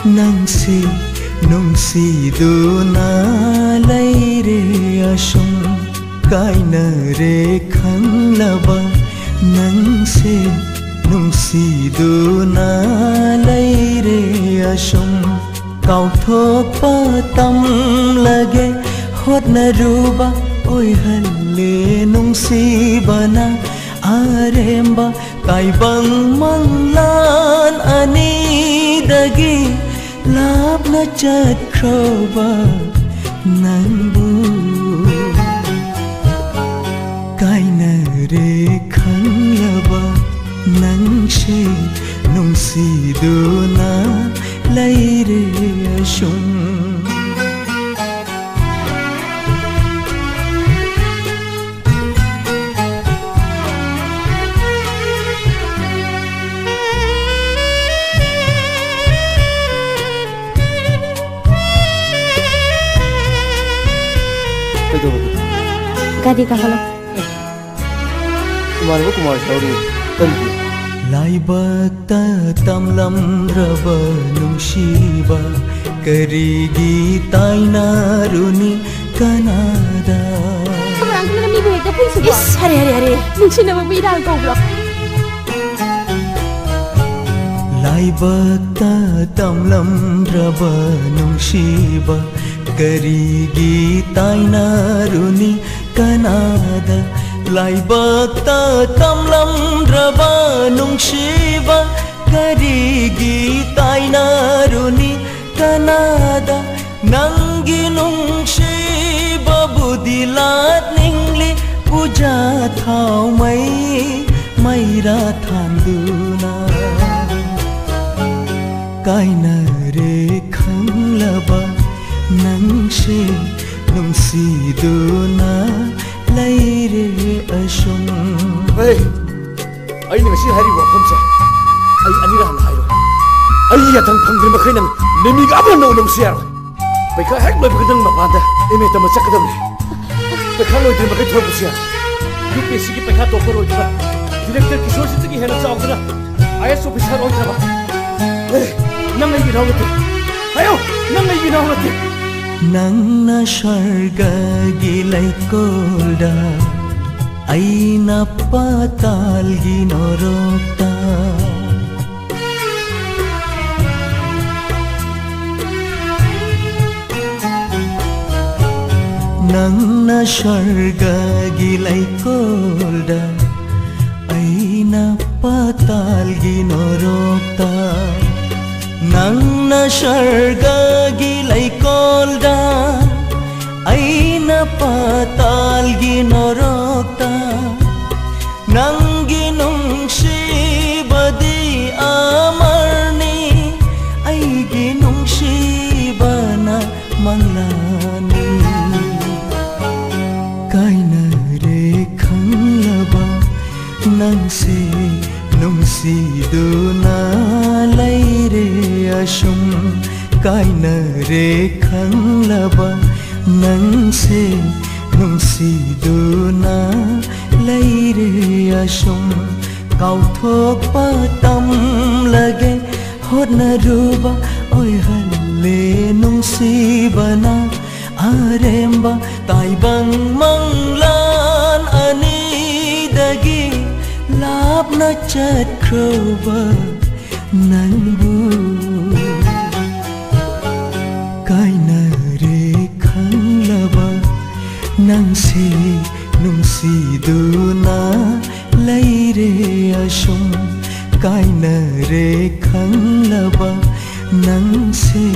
ꯅꯪꯁꯤ ꯅꯨꯡꯁꯤꯗꯨꯅ ꯂꯩꯔꯦ ꯑꯁꯨꯝ ꯀꯥꯏꯅꯔꯦ ꯈꯪꯂꯕ ꯅꯪꯁꯤ ꯅꯨꯡꯁꯤꯗꯨꯅ ꯂꯩꯔꯦ ꯑꯁꯨꯝ ꯀꯥꯎꯊꯣꯛꯄ ꯇꯝꯂꯒꯦ ꯍꯣꯠꯅꯔꯨꯕ ꯑꯣꯏꯍꯜꯂꯦ ꯅꯨꯡꯁꯤꯕꯅ ꯑꯔꯦꯝꯕ ꯇꯥꯏꯕꯪ ꯃꯪꯂꯥꯟ ꯑꯅꯤꯗꯒꯤ ꯂꯥꯞꯅ ꯆꯠꯈ꯭ꯔꯕ ꯅꯪꯕꯨ ꯀꯥꯏꯅꯔꯦ ꯈꯪꯂꯕ ꯅꯪꯁꯤ ꯅꯨꯡꯁꯤꯗꯨꯅ ꯂꯩꯔꯦ ꯑꯁꯨꯝ गाड़ी का हलो कुमार शौरी करी लाइबक्ता तमलम्रबा नुंसीबा करीगी ताइनारुनी कनादा अंकल मी भेट द पुलिस इस अरे नुंसीना मग मी डाल को लाइबक्ता तमलम्रबा नुंसीबा करीगी ताइनारुनी कनादा लाइबक्ता तमलम्रबा नुंसीबा करीगी ताइनारुनी कनादा नंगी नुंसीबा बुदिलात निंगली पूजा थाव मैरा थांदुना कायनरे खंगलबा नंसी नुंसीदुना लैरे अशुम अई ngasi hari wafam sa ai anira na hairo ai ya tang phangri makai nang nemi ga abon no siar bai ka hek bai bugdang mapanda eme ta machakadam bai ka loi din makai thor busiar UPSC ki pai ka to karo jaba director kishore sit ki hena chaugna IS officer oi jaba nang ai gi rawate ayo nang ai gi rawate नंगना स्वर्ग गिलैकोल्डा ऐना पाताल गिनोरोक्ता नंगना स्वर्ग गिलैकोल्डा ऐना पाताल गिनोरोक्ता नंगना स्वर्ग गिलैकोल्डा ऐना पाताल गिनोरोक्ता नंगी नुंसीबदी अमरनी ऐगी नुंसीबना मंगलानी कायनरे खंगलबा नंसी नुंसीदुना लैरे अशुम कायनरे खंगलबा नंसी नुंसीदुना लैरे अशुम काउथोकपा तमलगे होनरुबा ओइहल्ले नुंसीबना अरेम्बा ताइबंग मंगलान अनिदगी लापना चक्रबा नंबू कायनरे खंगलबा नंसी नुंसीदुना लैरे अशुम कायनरे खंगलबा नंसी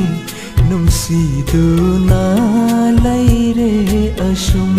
नुंसीदुना लैरे अशुम